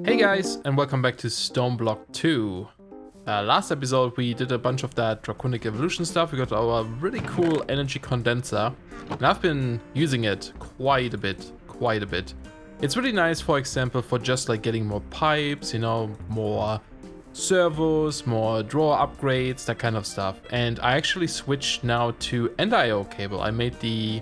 Hey guys, and welcome back to Stoneblock 2. Last episode we did a bunch of that draconic evolution stuff. We got our really cool energy condenser, and I've been using it quite a bit. It's really nice, for example, for just like getting more pipes, you know, more servos, more drawer upgrades, that kind of stuff. And I actually switched now to NIO cable. I made the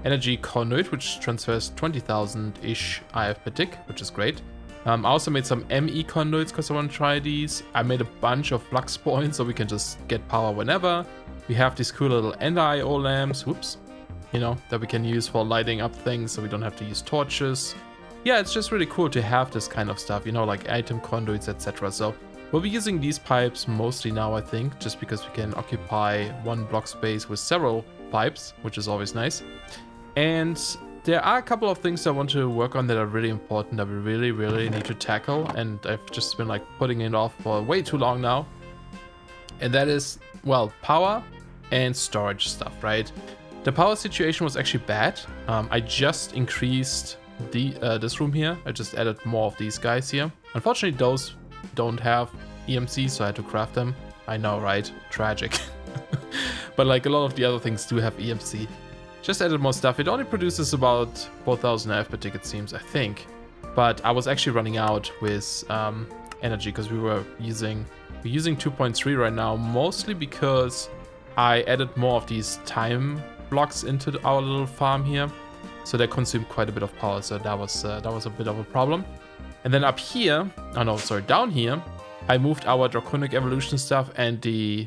energy conduit, which transfers 20,000-ish IF per tick, which is great. I also made some ME conduits because I want to try these. I made a bunch of flux points so we can just get power whenever. We have these cool little NIO lamps, whoops, you know, that we can use for lighting up things so we don't have to use torches. Yeah, it's just really cool to have this kind of stuff, you know, like item conduits, etc. So we'll be using these pipes mostly now, I think, just because we can occupy one block space with several pipes, which is always nice. And there are a couple of things I want to work on that are really important that we really need to tackle, and I've just been like putting it off for way too long now. And that is, well, power and storage stuff, right? The power situation was actually bad. I just increased this room here. I just added more of these guys here. Unfortunately, those don't have EMC, so I had to craft them. I know, right? Tragic. But like a lot of the other things do have EMC. Just added more stuff. It only produces about 4,000 IF per tick, it seems, I think. But I was actually running out with energy because we're using 2.3 right now, mostly because I added more of these time blocks into our little farm here, so they consumed quite a bit of power. So that was a bit of a problem. And then up here, down here, I moved our draconic evolution stuff and the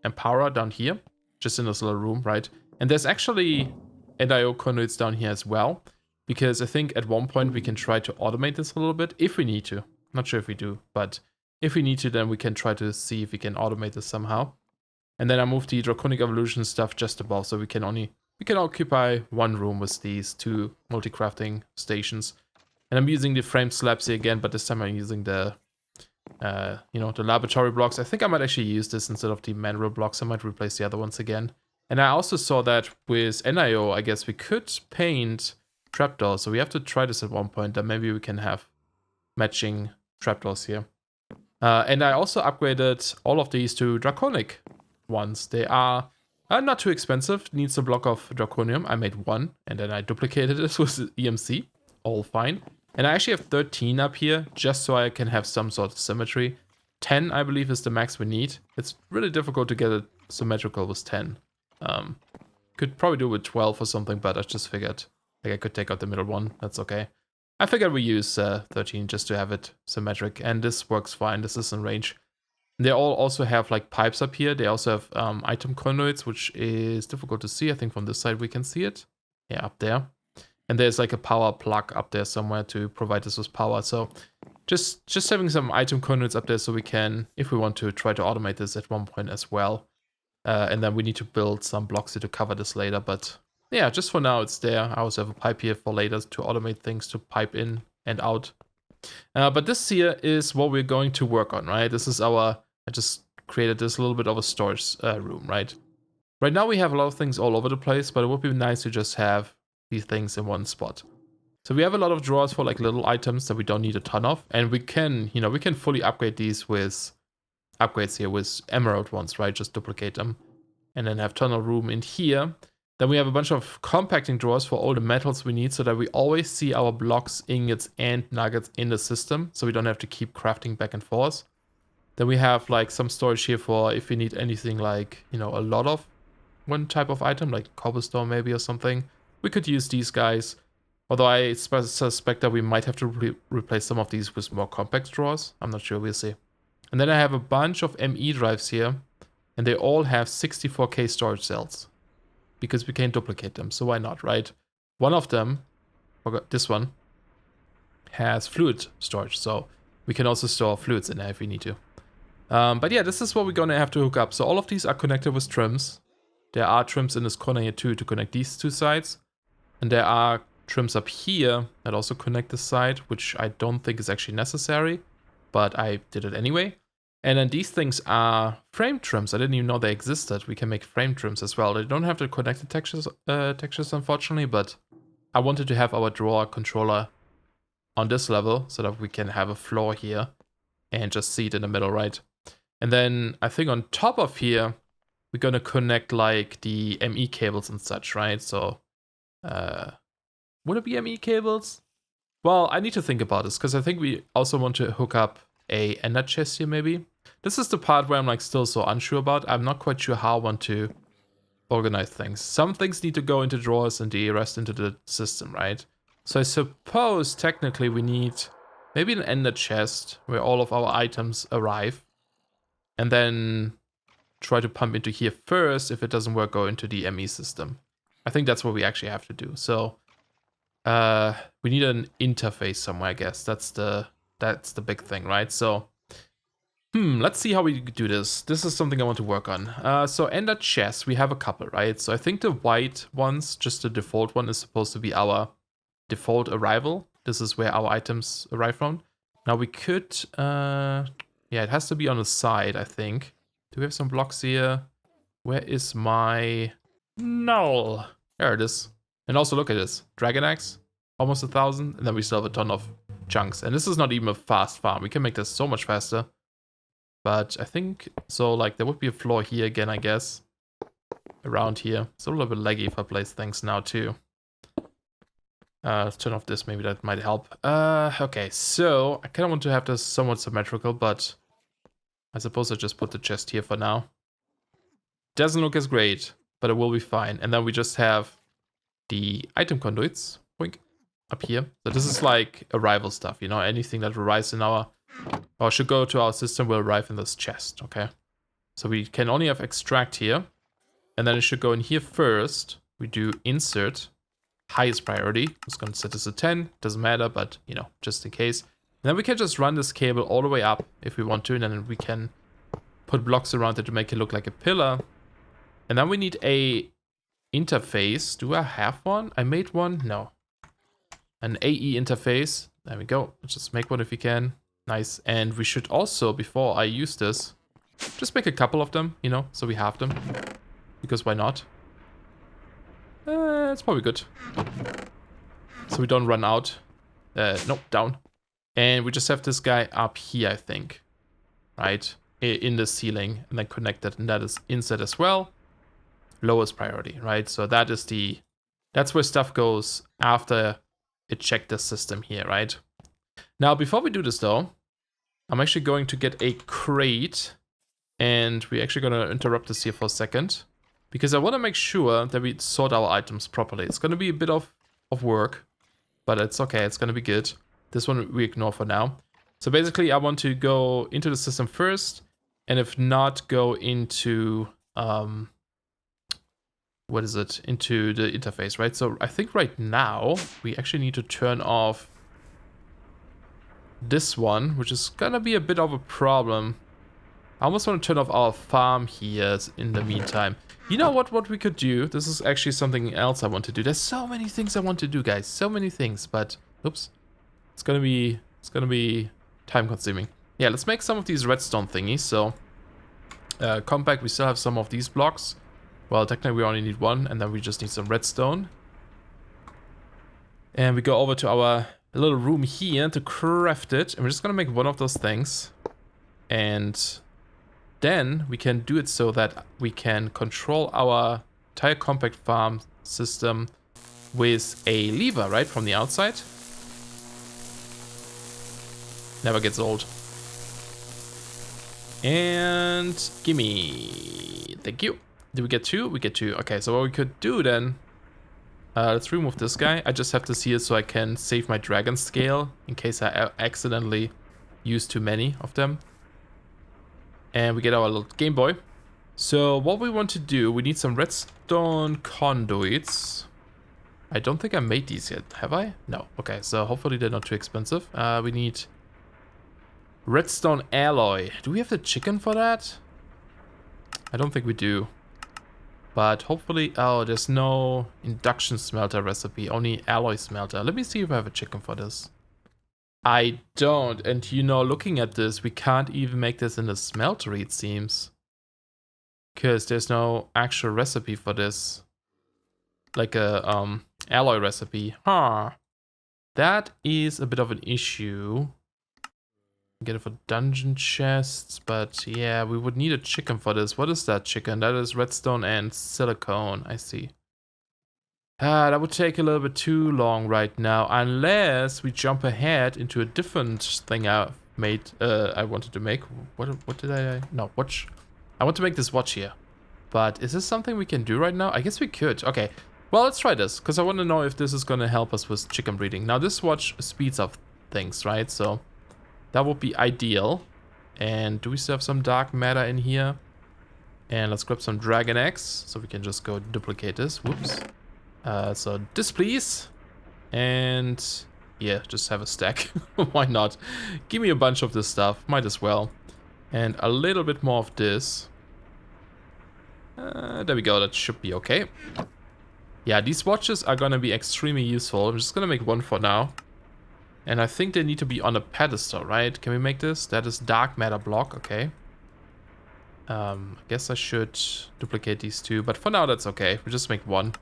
empower down here, just in this little room, right? And there's actually NIO conduits down here as well, because I think at one point we can try to automate this a little bit if we need to. Not sure if we do, but if we need to, then we can try to see if we can automate this somehow. And then I moved the draconic evolution stuff just above, so we can occupy one room with these two multi-crafting stations. And I'm using the frame slabs here again, but this time I'm using the the laboratory blocks. I think I might actually use this instead of the manual blocks. I might replace the other ones again. And I also saw that with NIO, I guess we could paint trapdoors. So we have to try this at one point, and maybe we can have matching trapdoors here. And I also upgraded all of these to draconic ones. They are not too expensive. Needs a block of draconium. I made one, and then I duplicated it with EMC. All fine. And I actually have 13 up here, just so I can have some sort of symmetry. 10, I believe, is the max we need. It's really difficult to get it symmetrical with 10. Could probably do with 12 or something, but I just figured like I could take out the middle one. That's okay. I figured we use 13 just to have it symmetric, and this works fine. This is in range. They all also have like pipes up here. They also have item conduits, which is difficult to see. I think from this side we can see it. Yeah, up there. And there's like a power plug up there somewhere to provide us with power. So just having some item conduits up there so we can, if we want to, try to automate this at one point as well. And then we need to build some blocks here to cover this later. But yeah, just for now, it's there. I also have a pipe here for later to automate things to pipe in and out. But this here is what we're going to work on, right? This is I just created this little bit of a storage room, right? Right now we have a lot of things all over the place, but it would be nice to just have these things in one spot. So we have a lot of drawers for like little items that we don't need a ton of. And we can fully upgrade these with upgrades here with emerald ones, right? Just duplicate them and then have ton of room in here. Then we have a bunch of compacting drawers for all the metals we need so that we always see our blocks, ingots, and nuggets in the system, so we don't have to keep crafting back and forth. Then we have like some storage here for if we need anything like, you know, a lot of one type of item, like cobblestone maybe or something. We could use these guys, although I suspect that we might have to replace some of these with more compact drawers. I'm not sure, we'll see. And then I have a bunch of ME drives here, and they all have 64K storage cells, because we can't duplicate them, so why not, right? One of them, this one, has fluid storage, so we can also store fluids in there if we need to. But yeah, this is what we're gonna have to hook up. So all of these are connected with trims. There are trims in this corner here too to connect these two sides. And there are trims up here that also connect this side, which I don't think is actually necessary, but I did it anyway. And then these things are frame trims. I didn't even know they existed. We can make frame trims as well. They don't have the connected textures unfortunately, but I wanted to have our drawer controller on this level so that we can have a floor here and just see it in the middle, right? And then I think on top of here, we're going to connect like the ME cables and such, right? So would it be ME cables? Well, I need to think about this because I think we also want to hook up a ender chest here maybe. This is the part where I'm like still so unsure about. I'm not quite sure how I want to organize things. Some things need to go into drawers and the rest into the system, right? So I suppose technically we need maybe an ender chest where all of our items arrive. And then try to pump into here first. If it doesn't work, go into the ME system. I think that's what we actually have to do. So we need an interface somewhere, I guess. That's the big thing, right? So let's see how we do this. This is something I want to work on. So ender chests, we have a couple, right? So I think the white ones, just the default one, is supposed to be our default arrival. This is where our items arrive from. Now we could, yeah, it has to be on the side, I think. Do we have some blocks here? Where is my null? There it is. And also look at this. Dragon Axe, almost 1,000. And then we still have a ton of chunks. And this is not even a fast farm. We can make this so much faster. But I think, so like there would be a floor here again, I guess. Around here. It's a little bit laggy if I place things now too. Let's turn off this, maybe that might help. Okay, so I kind of want to have this somewhat symmetrical, but I suppose I just put the chest here for now. Doesn't look as great, but it will be fine. And then we just have the item conduits, boink, up here. So this is like arrival stuff, you know, anything that arrives in our, or should go to our system will arrive in this chest, okay? So we can only have extract here, and then it should go in here first. We do insert, highest priority. I'm just gonna set this to 10, doesn't matter, but you know, just in case. And then we can just run this cable all the way up if we want to, and then we can put blocks around it to make it look like a pillar. And then we need a interface. Do I have one? I made one? No. An AE interface. There we go. Let's just make one if we can. Nice. And we should also, before I use this, just make a couple of them, you know, so we have them. Because why not? It's probably good. So we don't run out. Nope, down. And we just have this guy up here, I think. Right? In the ceiling. And then connected. And that is inside as well. Lowest priority, right? So that is that's where stuff goes after it checked the system here, right? Now, before we do this though, I'm actually going to get a crate. And we're actually going to interrupt this here for a second. Because I want to make sure that we sort our items properly. It's going to be a bit of work. But it's okay, it's going to be good. This one we ignore for now. So basically I want to go into the system first. And if not, go into, what is it? Into the interface, right? So I think right now we actually need to turn off this one, which is going to be a bit of a problem. I almost want to turn off our farm here in the meantime. You know what we could do? This is actually something else I want to do. There's so many things I want to do, guys. So many things, but oops. It's gonna be time consuming. Yeah, let's make some of these redstone thingies. So compact, we still have some of these blocks. Well, technically we only need one, and then we just need some redstone. And we go over to our little room here to craft it. And we're just gonna make one of those things. And then we can do it so that we can control our entire compact farm system with a lever, right, from the outside. Never gets old. And gimme. Thank you. Did we get two? We get two. Okay, so what we could do then, let's remove this guy. I just have this here so I can save my dragon scale in case I accidentally use too many of them. And we get our little Game Boy. So what we want to do, we need some redstone conduits. I don't think I made these yet, have I? No. Okay, so hopefully they're not too expensive. We need redstone alloy. Do we have the chicken for that? I don't think we do. But hopefully, oh, there's no induction smelter recipe, only alloy smelter. Let me see if I have a chicken for this. I don't, and you know, looking at this, we can't even make this in the smeltery, it seems. Because there's no actual recipe for this. Like a alloy recipe. Huh. That is a bit of an issue. Get it for dungeon chests, but yeah, we would need a chicken for this. What is that chicken? That is redstone and silicone. I see. That would take a little bit too long right now, unless we jump ahead into a different thing I made. I wanted to make. What did I? No, watch. I want to make this watch here. But is this something we can do right now? I guess we could. Okay. Well, let's try this, because I want to know if this is going to help us with chicken breeding. Now, this watch speeds up things, right? So that would be ideal. And do we still have some dark matter in here? And let's grab some dragon eggs, so we can just go duplicate this. Whoops. So this, please. And yeah, just have a stack. Why not? Give me a bunch of this stuff. Might as well. And a little bit more of this. There we go. That should be okay. Yeah, these watches are going to be extremely useful. I'm just going to make one for now. And I think they need to be on a pedestal, right? Can we make this? That is dark matter block. Okay. I guess I should duplicate these two. But for now, that's okay. We just make one.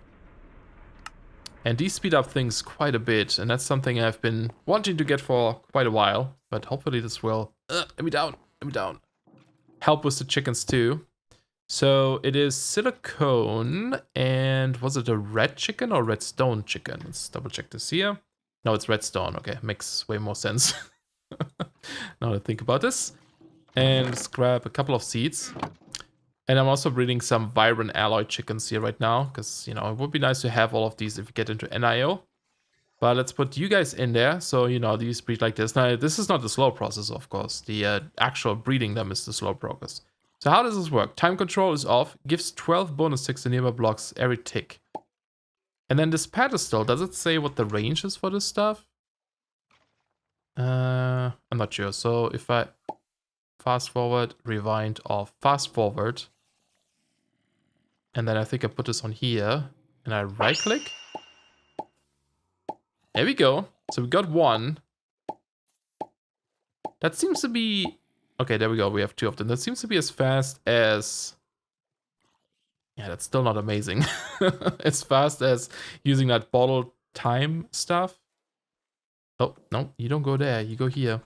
And these speed up things quite a bit. And that's something I've been wanting to get for quite a while. But hopefully this will... let me down. Let me down. Help with the chickens too. So it is silicone, and was it a red chicken or redstone chicken? Let's double check this here. No, it's redstone. Okay, makes way more sense. Now that I think about this. And let's grab a couple of seeds. And I'm also breeding some vibrant alloy chickens here right now, because, you know, it would be nice to have all of these if we get into NIO. But let's put you guys in there, so, you know, these breed like this. Now, this is not the slow process, of course. The actual breeding them is the slow progress. So how does this work? Time control is off, gives 12 bonus ticks to nearby blocks every tick. And then this pedestal, does it say what the range is for this stuff? I'm not sure. So if I fast forward, rewind, or fast forward, and then I think I put this on here, and I right click. There we go. So we got one. That seems to be... Okay, there we go. We have two of them. That seems to be as fast as... Yeah, that's still not amazing. As fast as using that bottle time stuff. Oh, no, you don't go there. You go here.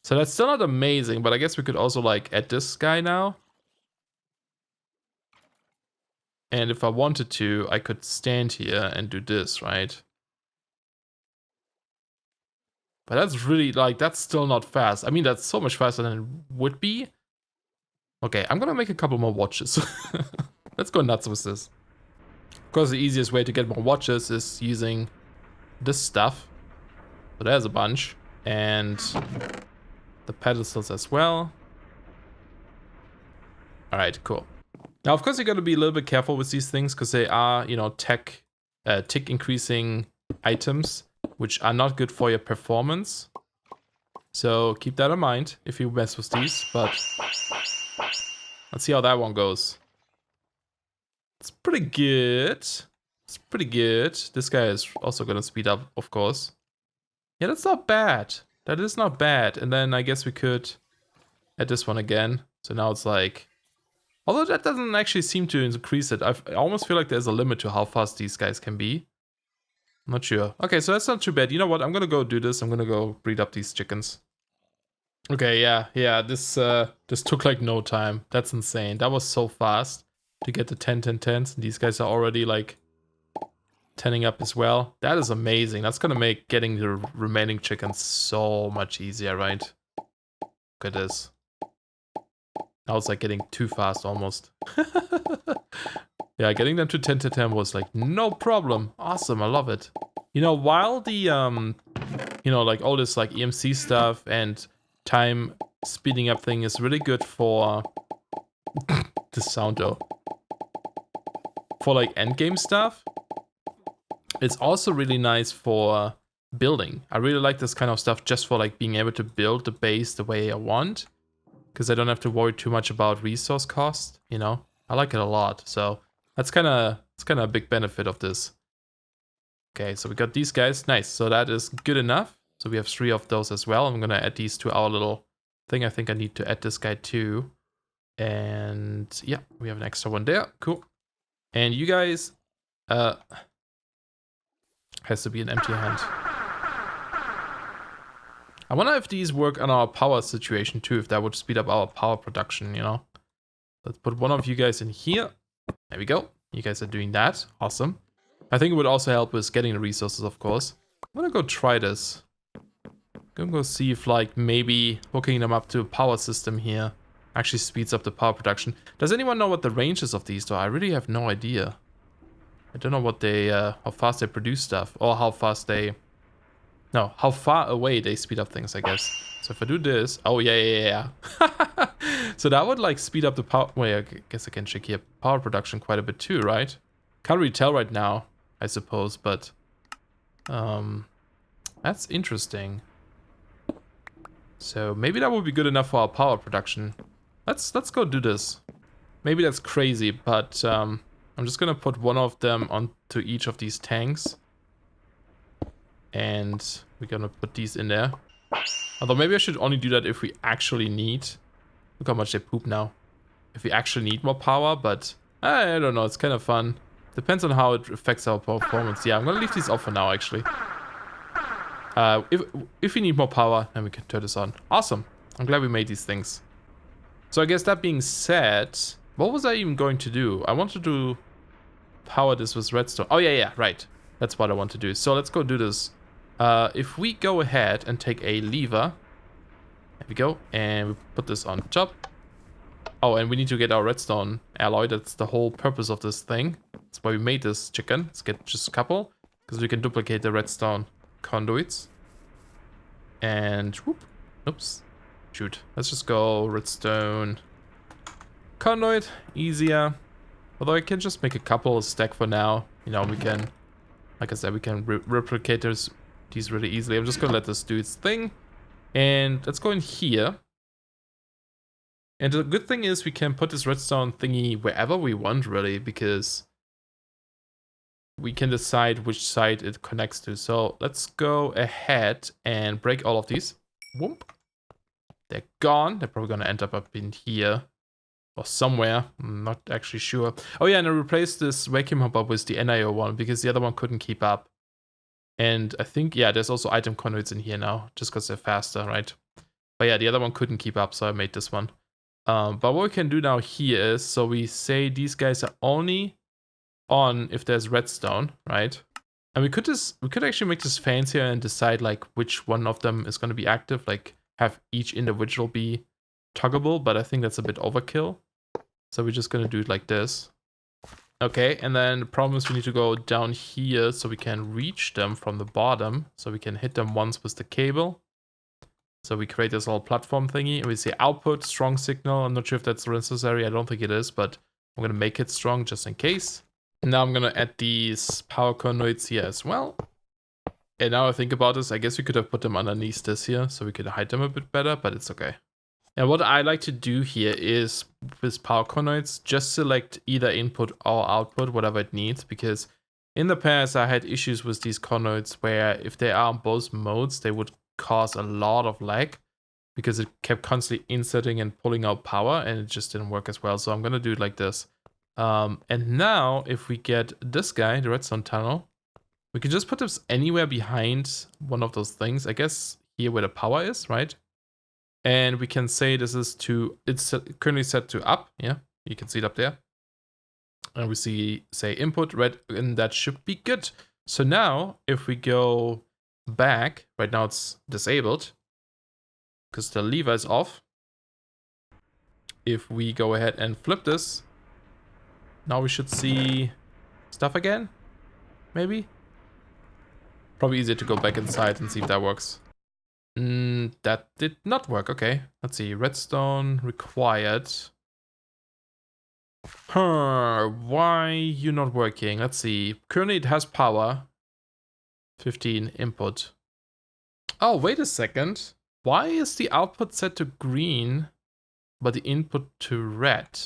So that's still not amazing, but I guess we could also, like, add this guy now. And if I wanted to, I could stand here and do this, right? But that's really, like, that's still not fast. I mean, that's so much faster than it would be. Okay, I'm gonna make a couple more watches. Let's go nuts with this. Of course, the easiest way to get more watches is using this stuff. So there's a bunch. And the pedestals as well. Alright, cool. Now, of course, you gotta be a little bit careful with these things, because they are, you know, tick increasing items, which are not good for your performance. So keep that in mind if you mess with these, but let's see how that one goes. It's pretty good. It's pretty good. This guy is also gonna speed up, of course. Yeah, that's not bad. That is not bad. And then I guess we could add this one again. So now it's like... Although that doesn't actually seem to increase it. I almost feel like there's a limit to how fast these guys can be. I'm not sure. Okay, so that's not too bad. You know what? I'm gonna go do this. I'm gonna go breed up these chickens. Okay, yeah. This took like no time. That's insane. That was so fast to get the 10-10-10s. And these guys are already like 10ing up as well. That is amazing. That's gonna make getting the remaining chickens so much easier, right? Look at this. Now it's like getting too fast almost. Yeah, getting them to 10-10 was like no problem. Awesome, I love it. You know, while the you know, like all this like EMC stuff and time speeding up thing is really good for the sound though. For like endgame stuff, it's also really nice for building. I really like this kind of stuff just for like being able to build the base the way I want. Because I don't have to worry too much about resource cost, you know? I like it a lot, so that's kind of a big benefit of this. Okay, so we got these guys. Nice, so that is good enough. So we have 3 of those as well. I'm gonna add these to our little thing. I think I need to add this guy too. And yeah, we have an extra one there. Cool. And you guys Has to be an empty hand. I wonder if these work on our power situation too, if that would speed up our power production, you know? Let's put one of you guys in here. There we go. You guys are doing that. Awesome. I think it would also help with getting the resources, of course. I'm gonna go try this. Gonna go see if, like, maybe hooking them up to a power system here actually speeds up the power production. Does anyone know what the range is of these, though? I really have no idea. I don't know what they, how fast they produce stuff, or how fast they... No, how far away they speed up things, I guess. So if I do this... Oh, yeah. So that would, like, speed up the power... Wait, I guess I can check here. Power production quite a bit too, right? Can't really tell right now, I suppose, but... That's interesting. So maybe that would be good enough for our power production. Let's go do this. Maybe that's crazy, but I'm just gonna put one of them onto each of these tanks. And we're gonna put these in there. Although maybe I should only do that if we actually need... Look how much they poop now. If we actually need more power, but I don't know, it's kind of fun. Depends on how it affects our performance. Yeah, I'm gonna leave these off for now, actually. If we need more power, then we can turn this on. Awesome. I'm glad we made these things. So I guess that being said, what was I even going to do? I wanted to power this with redstone. Oh, yeah, right. That's what I want to do. So let's go do this. If we go ahead and take a lever, there we go, and we put this on top. Oh, and we need to get our redstone alloy. That's the whole purpose of this thing. That's why we made this chicken. Let's get just a couple, because we can duplicate the redstone conduits. And whoop, oops, shoot. Let's just go redstone conduit, easier. Although I can just make a couple stack for now. You know, we can, like I said, we can replicate these really easily. I'm just gonna let this do its thing. And let's go in here. And the good thing is we can put this redstone thingy wherever we want, really, because we can decide which side it connects to. So let's go ahead and break all of these. Whoop. They're gone. They're probably gonna end up in here or somewhere. I'm not actually sure. Oh yeah, and I replaced this vacuum hopper with the NIO one because the other one couldn't keep up. And I think, yeah, there's also item conduits in here now, just because they're faster, right? But yeah, the other one couldn't keep up, so I made this one. But what we can do now here is, so we say these guys are only on if there's redstone, right? And we could actually make this fancier and decide like which one of them is going to be active, like have each individual be toggable, but I think that's a bit overkill. So we're just going to do it like this. Okay, and then the problem is we need to go down here so we can reach them from the bottom. So we can hit them once with the cable. So we create this whole platform thingy. And we say output, strong signal. I'm not sure if that's necessary. I don't think it is, but I'm going to make it strong just in case. And now I'm going to add these power conduits here as well. And now I think about this, I guess we could have put them underneath this here so we could hide them a bit better, but it's okay. And what I like to do here is, with power conduits, just select either input or output, whatever it needs, because in the past I had issues with these conduits where if they are on both modes, they would cause a lot of lag because it kept constantly inserting and pulling out power and it just didn't work as well. So I'm going to do it like this. And now if we get this guy, the redstone tunnel, we can just put this anywhere behind one of those things. I guess here where the power is, right? And we can say this is to, it's currently set to up. Yeah, you can see it up there. And we see, say input red, and that should be good. So now if we go back, right now it's disabled because the lever is off. If we go ahead and flip this, now we should see stuff again, maybe? Probably easier to go back inside and see if that works. That did not work. Okay, let's see. Redstone required. Why you not working? Let's see. Currently it has power. 15 input. Oh, wait a second. Why is the output set to green, but the input to red?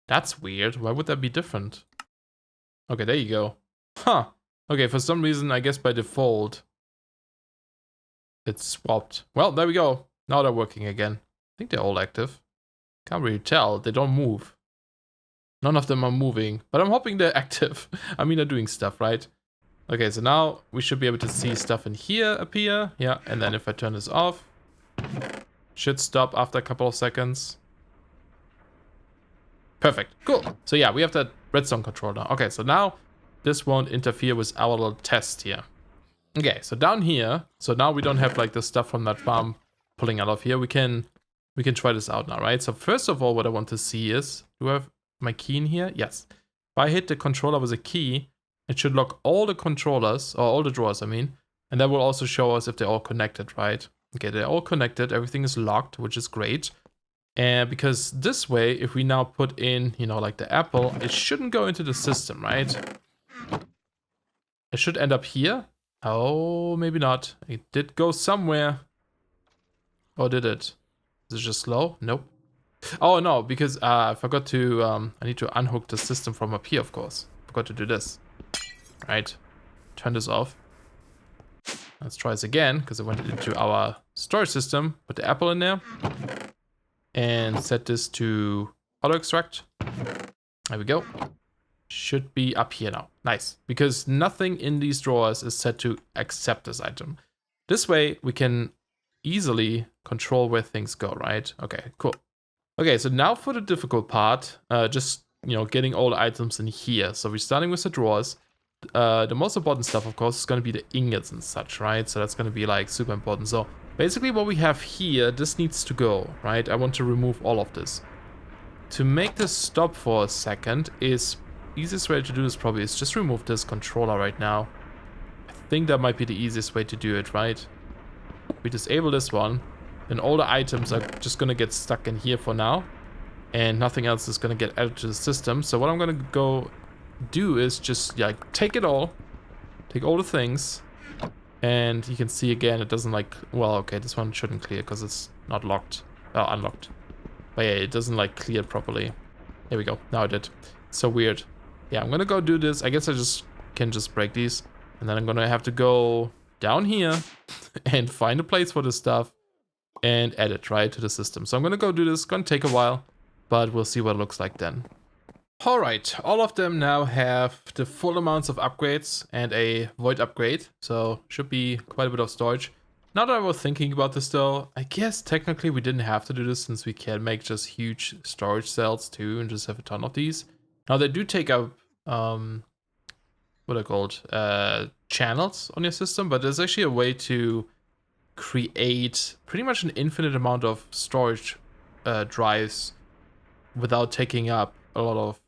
That's weird. Why would that be different? Okay, there you go. Huh. Okay, for some reason, I guess by default, it's swapped. Well, there we go. Now they're working again. I think they're all active. Can't really tell. They don't move. None of them are moving, but I'm hoping they're active. I mean, they're doing stuff, right? Okay, so now we should be able to see stuff in here appear. Yeah, and then if I turn this off, should stop after a couple of seconds. Perfect, cool. So yeah, we have that redstone control now. Okay, so now this won't interfere with our little test here. Okay, so down here, so now we don't have like the stuff from that farm pulling out of here. We can try this out now, right? So first of all, what I want to see is, do I have my key in here? Yes. If I hit the controller with a key, it should lock all the controllers, or all the drawers, I mean, and that will also show us if they're all connected, right? Okay, they're all connected, everything is locked, which is great. And because this way, if we now put in, you know, like the apple, it shouldn't go into the system, right? It should end up here. Oh, maybe not. It did go somewhere. Or did it? Is it just slow? Nope. Oh no, because I forgot to, I need to unhook the system from up here, of course. Forgot to do this. Right. Turn this off. Let's try this again, because I went into our storage system, put the apple in there, and set this to auto extract. There we go. Should be up here now. Nice. Because nothing in these drawers is set to accept this item. This way, we can easily control where things go, right? Okay, cool. Okay, so now for the difficult part, just, you know, getting all the items in here. So we're starting with the drawers. The most important stuff, of course, is going to be the ingots and such, right? So that's going to be like super important. So basically what we have here, this needs to go, right? I want to remove all of this. To make this stop for a second is, easiest way to do this probably is just remove this controller right now. I think that might be the easiest way to do it, right? We disable this one, then all the items are just gonna get stuck in here for now, and nothing else is gonna get added to the system. So what I'm gonna go do is just, yeah, take it all, take all the things, and you can see again it doesn't like, well, okay, this one shouldn't clear because it's not locked, unlocked. But yeah, it doesn't like clear properly. There we go, now it did. So weird. Yeah, I'm gonna go do this. I guess I can just break these, and then I'm gonna have to go down here and find a place for this stuff and add it right to the system. So I'm gonna go do this. It's gonna take a while, but we'll see what it looks like then. Alright, all of them now have the full amounts of upgrades and a void upgrade, so should be quite a bit of storage. Now that I was thinking about this though, I guess technically we didn't have to do this since we can make just huge storage cells too and just have a ton of these. Now they do take up, what are called, channels on your system, but there's actually a way to create pretty much an infinite amount of storage drives without taking up a lot of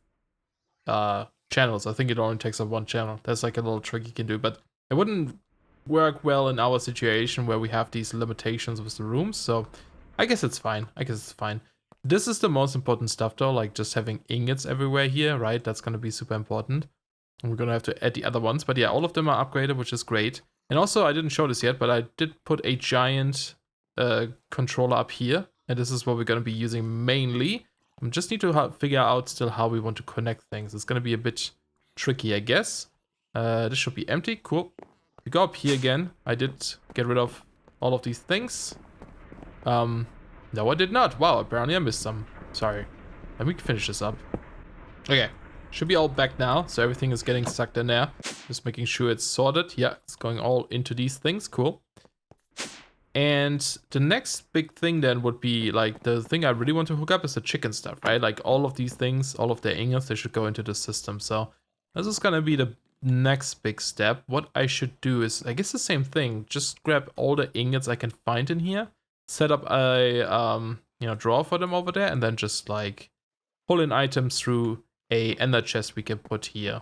channels. I think it only takes up one channel. That's like a little trick you can do, but it wouldn't work well in our situation where we have these limitations with the rooms, so I guess it's fine. This is the most important stuff though, like just having ingots everywhere here, right? That's gonna be super important. And we're gonna have to add the other ones, but yeah, all of them are upgraded, which is great. And also, I didn't show this yet, but I did put a giant controller up here, and this is what we're gonna be using mainly. We just need to figure out still how we want to connect things. It's gonna be a bit tricky, I guess. This should be empty, cool. We go up here again. I did get rid of all of these things. No, I did not. Wow, apparently I missed some. Sorry. Let me finish this up. Okay. Should be all back now, so everything is getting sucked in there. Just making sure it's sorted. Yeah, it's going all into these things. Cool. And the next big thing then would be, like, the thing I really want to hook up is the chicken stuff, right? Like, all of these things, all of the ingots, they should go into the system. So this is gonna be the next big step. What I should do is, I guess the same thing. Just grab all the ingots I can find in here, set up a drawer for them over there, and then just like pull in items through a ender chest we can put here.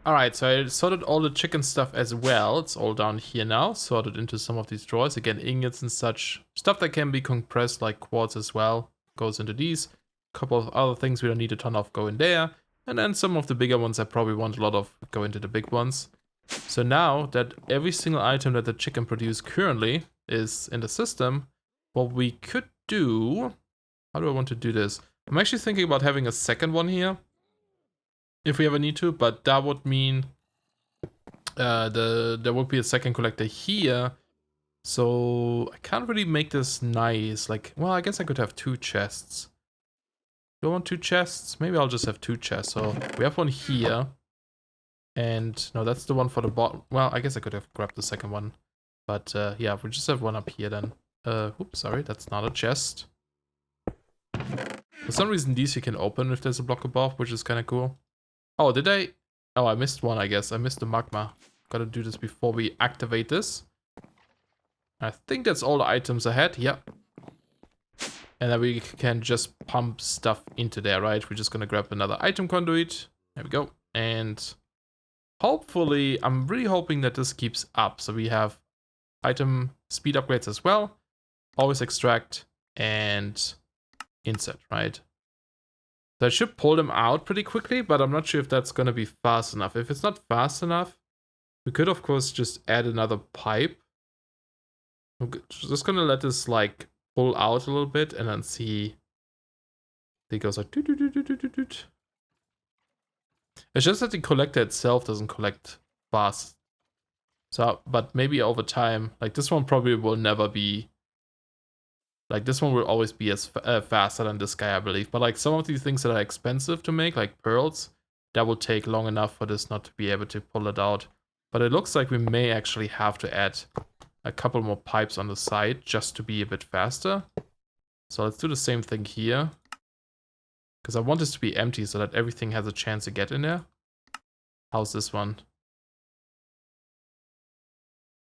Alright, so I sorted all the chicken stuff as well. It's all down here now, sorted into some of these drawers. Again, ingots and such. Stuff that can be compressed, like quartz as well, goes into these. A couple of other things we don't need a ton of go in there. And then some of the bigger ones I probably want a lot of go into the big ones. So now that every single item that the chicken produce currently is in the system, what we could do... How do I want to do this? I'm actually thinking about having a second one here, if we ever need to, but that would mean there would be a second collector here. So I can't really make this nice. Like, well, I guess I could have two chests. Do I want 2 chests? Maybe I'll just have 2 chests. So we have one here. And no, that's the one for the bottom. Well, I guess I could have grabbed the second one. But yeah, we just have one up here then. Oops, sorry, that's not a chest. For some reason, these you can open if there's a block above, which is kind of cool. Oh, did I? Oh, I missed one, I guess. I missed the magma. Gotta do this before we activate this. I think that's all the items I had. Yep. And then we can just pump stuff into there, right? We're just gonna grab another item conduit. There we go. And hopefully, I'm really hoping that this keeps up. So we have item speed upgrades as well. Always extract and insert, right? So I should pull them out pretty quickly, but I'm not sure if that's gonna be fast enough. If it's not fast enough, we could of course just add another pipe. I'm just gonna let this like pull out a little bit and then see. It goes like doot, doot, doot, doot, doot, doot. It's just that the collector itself doesn't collect fast. So, but maybe over time, like this one probably will never be. Like this one will always be as faster than this guy, I believe. But like some of these things that are expensive to make, like pearls, that will take long enough for this not to be able to pull it out. But it looks like we may actually have to add a couple more pipes on the side just to be a bit faster. So let's do the same thing here. Because I want this to be empty so that everything has a chance to get in there. How's this one?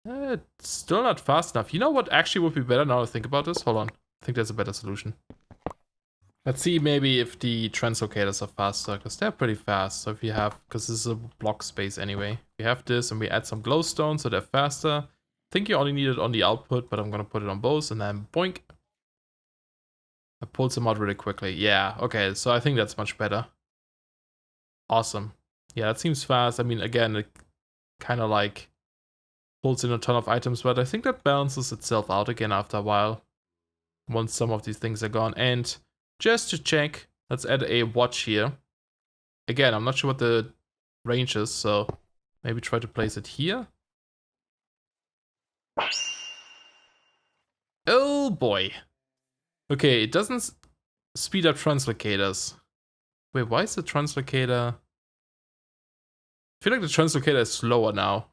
It's still not fast enough. You know what actually would be better now to think about this? Hold on. I think there's a better solution. Let's see maybe if the translocators are faster, because they're pretty fast. So if you have, because this is a block space anyway. We have this and we add some glowstone so they're faster. I think you only need it on the output, but I'm going to put it on both and then boink. I pulled them out really quickly. Yeah, okay, so I think that's much better. Awesome. Yeah, that seems fast. I mean, again, it kind of like pulls in a ton of items, but I think that balances itself out again after a while. Once some of these things are gone. And just to check, let's add a watch here. Again, I'm not sure what the range is, so maybe try to place it here. Oh boy. Okay, it doesn't speed up translocators. Wait, why is the translocator? I feel like the translocator is slower now.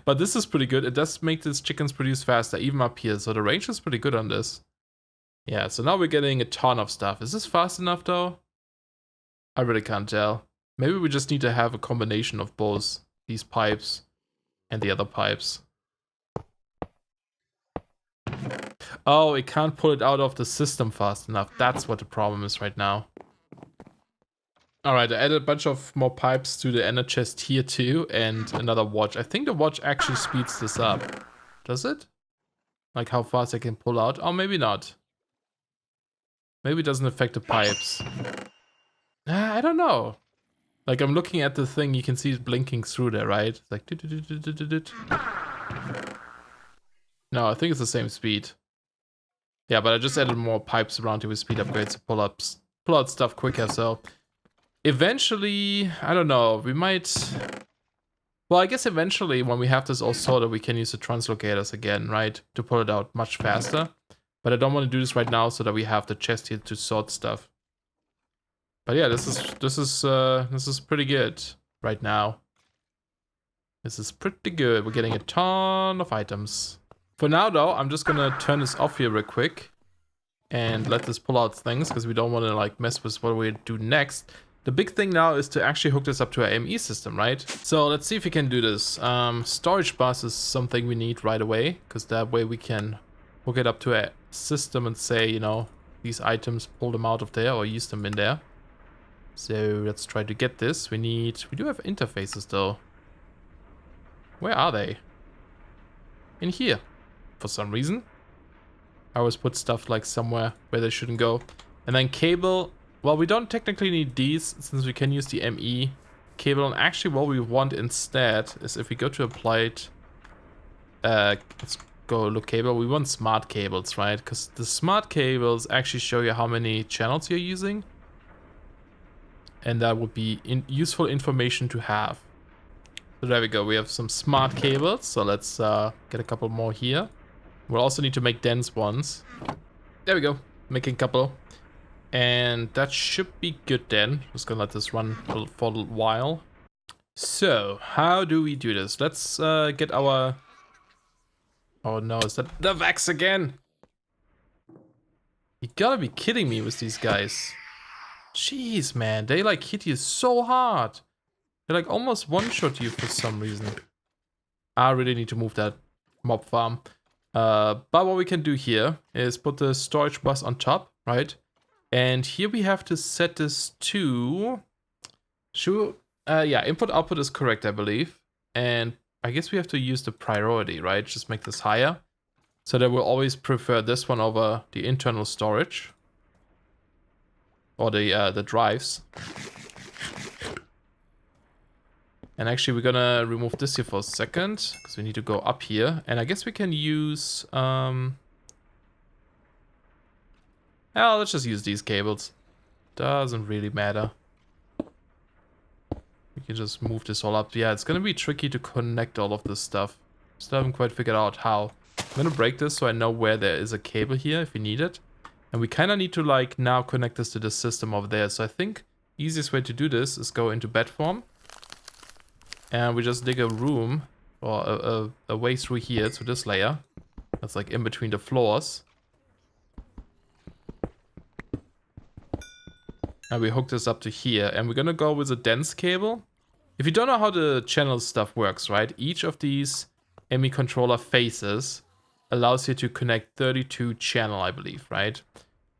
But this is pretty good. It does make these chickens produce faster, even up here. So the range is pretty good on this. Yeah, so now we're getting a ton of stuff. Is this fast enough though? I really can't tell. Maybe we just need to have a combination of both these pipes and the other pipes. Oh, it can't pull it out of the system fast enough. That's what the problem is right now. Alright, I added a bunch of more pipes to the ender chest here too, and another watch. I think the watch actually speeds this up. Does it? Like how fast I can pull out? Oh, maybe not. Maybe it doesn't affect the pipes. I don't know. Like I'm looking at the thing, you can see it blinking through there, right? It's like... No, I think it's the same speed. Yeah, but I just added more pipes around here with speed upgrades to pull out stuff quicker, so... Eventually, I don't know, we might... Well, I guess eventually when we have this all sorted, we can use the translocators again, right? To pull it out much faster. But I don't want to do this right now so that we have the chest here to sort stuff. But yeah, this is pretty good right now. This is pretty good. We're getting a ton of items. For now though, I'm just gonna turn this off here real quick. And let this pull out things, because we don't want to like mess with what we do next. The big thing now is to actually hook this up to our AME system, right? So let's see if we can do this. Storage bus is something we need right away, because that way we can hook it up to a system and say, you know, these items, pull them out of there or use them in there. So let's try to get this. We do have interfaces though. Where are they? In here, for some reason. I always put stuff like somewhere where they shouldn't go. And then cable. Well, we don't technically need these since we can use the ME cable. And actually what we want instead is if we go to applied, let's go look cable. We want smart cables, right? Because the smart cables actually show you how many channels you're using. And that would be useful information to have. So there we go. We have some smart cables. So let's get a couple more here. We'll also need to make dense ones. There we go. Making a couple. And that should be good then. Just gonna let this run for a little while. So, how do we do this? Let's get our... Oh no, is that the Vex again? You gotta be kidding me with these guys. Jeez, man, they like hit you so hard. They like almost one-shot you for some reason. I really need to move that mob farm. But what we can do here is put the storage bus on top, right? And here we have to set this to... yeah, input output is correct, I believe. And I guess we have to use the priority, right? Just make this higher. So that we'll always prefer this one over the internal storage. Or the drives. And actually we're gonna remove this here for a second. Because we need to go up here. And I guess we can use... Oh, let's just use these cables. Doesn't really matter. We can just move this all up. Yeah, it's gonna be tricky to connect all of this stuff. Still haven't quite figured out how. I'm gonna break this so I know where there is a cable here if we need it. And we kind of need to like now connect this to the system over there. So I think easiest way to do this is go into bed form. And we just dig a room or a way through here to this layer. That's like in between the floors. And we hook this up to here. And we're gonna go with a dense cable. If you don't know how the channel stuff works, right? Each of these ME controller faces allows you to connect 32 channel, I believe, right?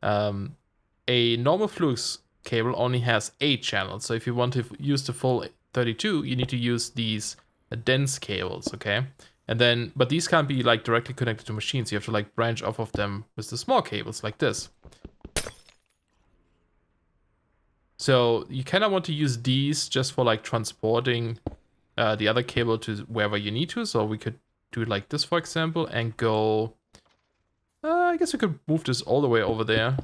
A normal Flux cable only has 8 channels. So if you want to use the full 32, you need to use these dense cables, okay? And then, but these can't be like directly connected to machines. You have to like branch off of them with the small cables like this. So you kind of want to use these just for like transporting the other cable to wherever you need to. So we could do it like this, for example, and go... I guess we could move this all the way over there,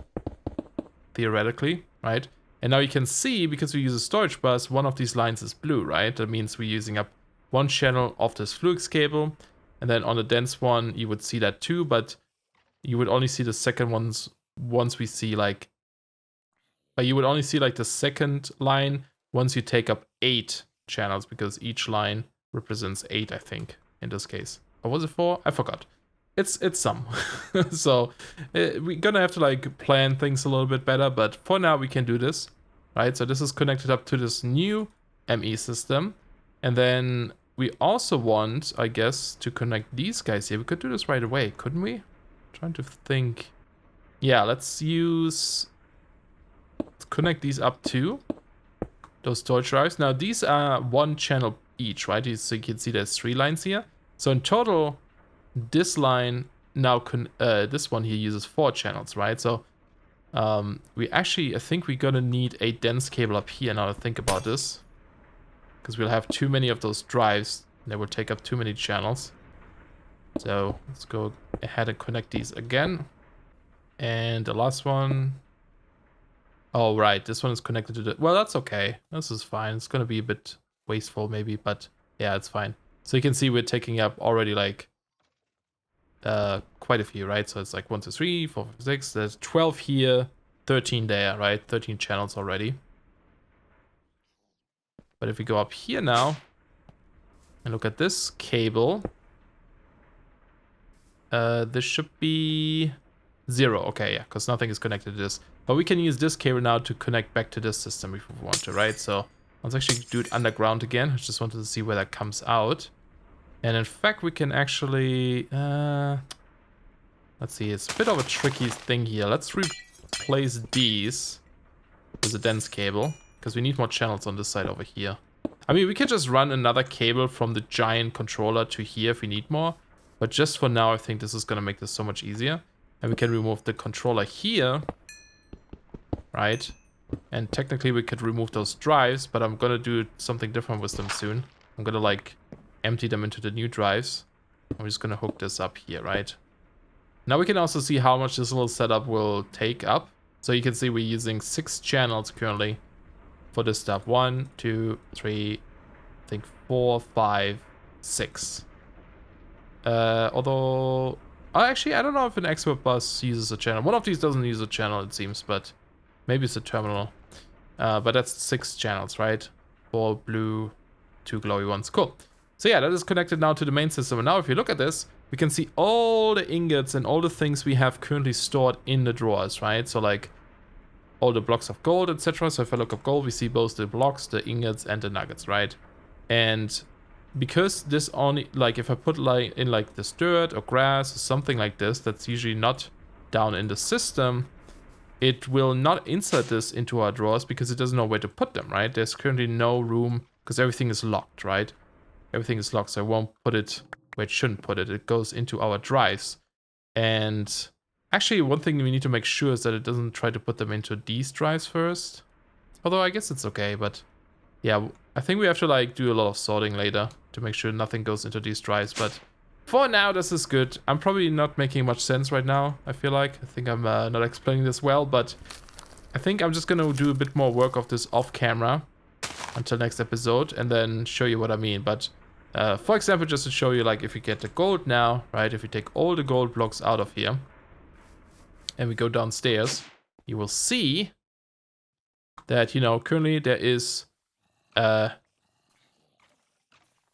theoretically, right? And now you can see, because we use a storage bus, one of these lines is blue, right? That means we're using up one channel of this Flux cable. And then on the dense one, you would see that too, but you would only see the second ones once we see like... But you would only see like the second line once you take up 8 channels, because each line represents 8, I think, in this case. Or was it 4? I forgot. It's some. So we're gonna have to like plan things a little bit better, but for now we can do this, right? So this is connected up to this new ME system. And then we also want, I guess, to connect these guys here. We could do this right away, couldn't we? I'm trying to think. Yeah, let's connect these up to those storage drives. Now these are 1 channel each, right? So you can see there's 3 lines here. So in total, this line now this one here uses 4 channels, right? So we actually, I think we're gonna need a dense cable up here now to think about this, because we'll have too many of those drives and they will take up too many channels. So let's go ahead and connect these again. And the last one. Oh, right. This one is connected to the... Well, that's okay. This is fine. It's going to be a bit wasteful maybe, but yeah, it's fine. So you can see we're taking up already like quite a few, right? So it's like 1, 2, 3, 4, 5, 6. There's 12 here, 13 there, right? 13 channels already. But if we go up here now and look at this cable, this should be 0. Okay, yeah, because nothing is connected to this. But we can use this cable now to connect back to this system if we want to, right? So let's actually do it underground again. I just wanted to see where that comes out. And in fact, we can actually... let's see, it's a bit of a tricky thing here. Let's replace these with a dense cable, because we need more channels on this side over here. I mean, we can just run another cable from the giant controller to here if we need more. But just for now, I think this is going to make this so much easier. And we can remove the controller here. Right, and technically we could remove those drives, but I'm gonna do something different with them soon. I'm gonna like empty them into the new drives. I'm just gonna hook this up here, right? Now we can also see how much this little setup will take up. So you can see we're using 6 channels currently for this stuff. 1, 2, 3, I think 4, 5, 6. Although, actually, I don't know if an expert bus uses a channel. One of these doesn't use a channel, it seems, but Maybe it's a terminal. But that's 6 channels, right? 4 blue, 2 glowy ones. Cool. So yeah, that is connected now to the main system. And now if you look at this, we can see all the ingots and all the things we have currently stored in the drawers, right? So like all the blocks of gold, etc. So if I look at gold, we see both the blocks, the ingots, and the nuggets, right? And because this only, like if I put like in like this dirt or grass or something like this, that's usually not down in the system, it will not insert this into our drawers because it doesn't know where to put them, right? There's currently no room because everything is locked, right? Everything is locked, so I won't put it where it shouldn't put it. It goes into our drives. And actually, one thing we need to make sure is that it doesn't try to put them into these drives first. Although I guess it's okay, but yeah, I think we have to like do a lot of sorting later to make sure nothing goes into these drives. But for now, this is good. I'm probably not making much sense right now, I feel like. I think I'm not explaining this well, but I think I'm just going to do a bit more work of this off camera until next episode and then show you what I mean. But for example, just to show you, like if you get the gold now, right? If you take all the gold blocks out of here and we go downstairs, you will see that, you know, currently there is well,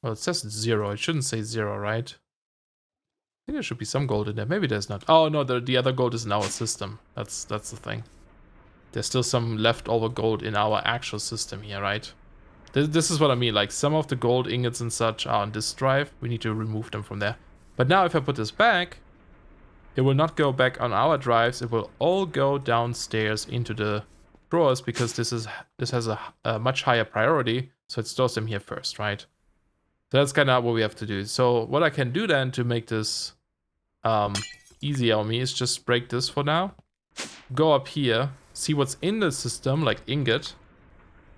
it says 0. It shouldn't say 0, right? I think there should be some gold in there. Maybe there's not. Oh no, the other gold is in our system. That's the thing. There's still some leftover gold in our actual system here, right? This is what I mean. Like some of the gold ingots and such are on this drive. We need to remove them from there. But now if I put this back, it will not go back on our drives. It will all go downstairs into the drawers because this has a much higher priority. So it stores them here first, right? So that's kind of what we have to do. So what I can do then to make this easier on me is just break this for now. Go up here, see what's in the system, like ingot,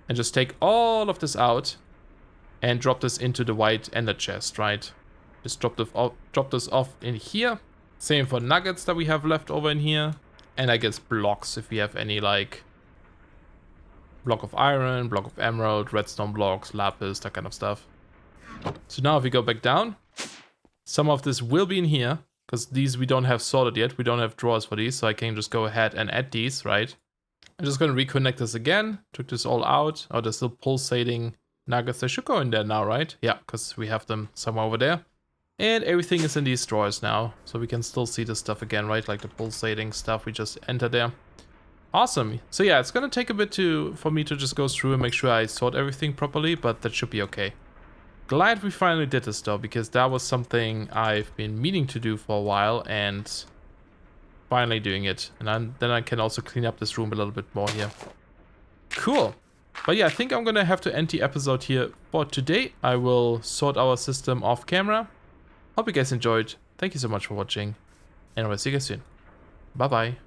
and just take all of this out and drop this into the white ender chest, right? Just drop this off in here. Same for nuggets that we have left over in here. And I guess blocks if we have any, like block of iron, block of emerald, redstone blocks, lapis, that kind of stuff. So now if we go back down, some of this will be in here because these we don't have sorted yet. We don't have drawers for these, so I can just go ahead and add these, right? I'm just going to reconnect this again. Took this all out. Oh, there's still pulsating nuggets. They should go in there now, right? Yeah, because we have them somewhere over there. And everything is in these drawers now. So we can still see the stuff again, right? Like the pulsating stuff we just entered there. Awesome. So yeah, it's going to take a bit for me to just go through and make sure I sort everything properly, but that should be okay. Glad we finally did this though, because that was something I've been meaning to do for a while and finally doing it. And then I can also clean up this room a little bit more here. Cool. But yeah, I think I'm gonna have to end the episode here for today. I will sort our system off camera. Hope you guys enjoyed. Thank you so much for watching. And I will see you guys soon. Bye bye.